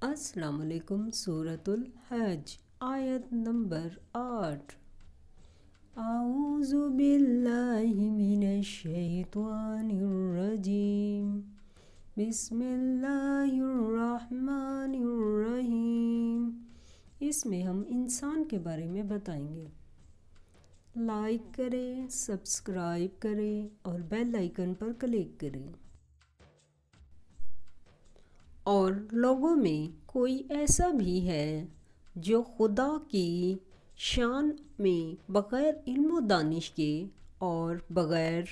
السلام علیکم۔ سورۃ الحج آیت نمبر 8۔ اعوذ باللہ من الشیطان الرجیم، بسم اللہ الرحمن الرحیم۔ اس میں ہم انسان کے بارے میں بتائیں گے۔ لائک کریں، سبسکرائب کریں اور بیل آئیکن پر کلک کریں۔ اور لوگوں میں کوئی ایسا بھی ہے جو خدا کی شان میں بغیر علم و دانش کے اور بغیر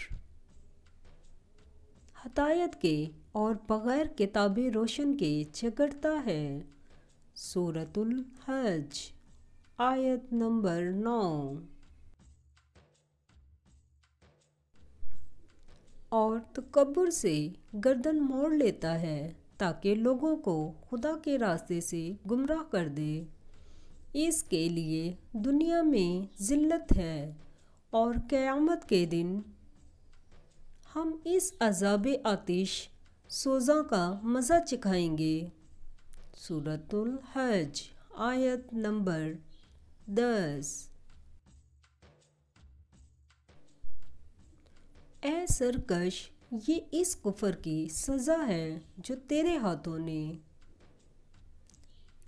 ہدایت کے اور بغیر کتاب روشن کے جھگڑتا ہے۔ سورۃ الحج آیت نمبر 9۔ اور تکبر سے گردن موڑ لیتا ہے تاکہ لوگوں کو خدا کے راستے سے گمراہ کر دے۔ اس کے لیے دنیا میں ذلت ہے اور قیامت کے دن ہم اس عذاب آتش سوزاں کا مزہ چکھائیں گے۔ سورۃ الحج آیت نمبر 10۔ اے سرکش، یہ اس کفر کی سزا ہے جو تیرے ہاتھوں نے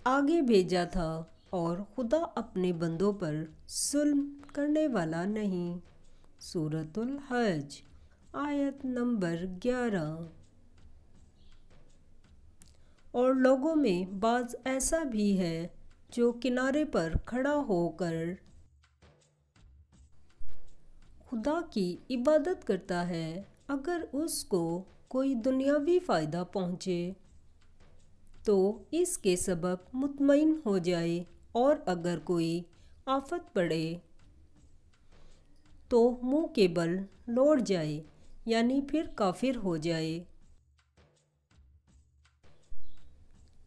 آگے بھیجا تھا، اور خدا اپنے بندوں پر ظلم کرنے والا نہیں۔ سورۃ الحج آیت نمبر 11۔ اور لوگوں میں بعض ایسا بھی ہے جو کنارے پر کھڑا ہو کر خدا کی عبادت کرتا ہے اگر اس کو کوئی دنیاوی فائدہ پہنچے تو اس کے سبب مطمئن ہو جائے، اور اگر کوئی آفت پڑے تو منہ کے بل لوٹ جائے، یعنی پھر کافر ہو جائے۔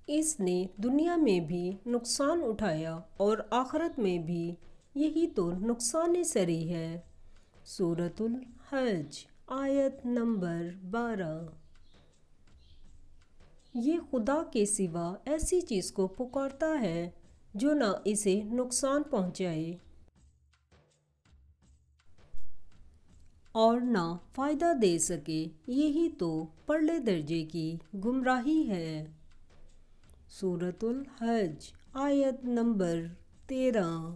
اس نے دنیا میں بھی نقصان اٹھایا اور آخرت میں بھی، یہی تو نقصان صریح ہے۔ سورۃ الحج آیت نمبر 12۔ یہ خدا کے سوا ایسی چیز کو پکارتا ہے جو نہ اسے نقصان پہنچائے اور نہ فائدہ دے سکے، یہی تو پرلے درجے کی گمراہی ہے۔ سورۃ الحج آیت نمبر 13۔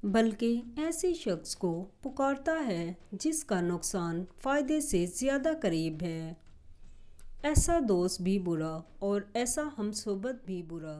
بلکہ ایسے شخص کو پکارتا ہے جس کا نقصان فائدے سے زیادہ قریب ہے۔ ایسا دوست بھی برا اور ایسا ہم صحبت بھی برا۔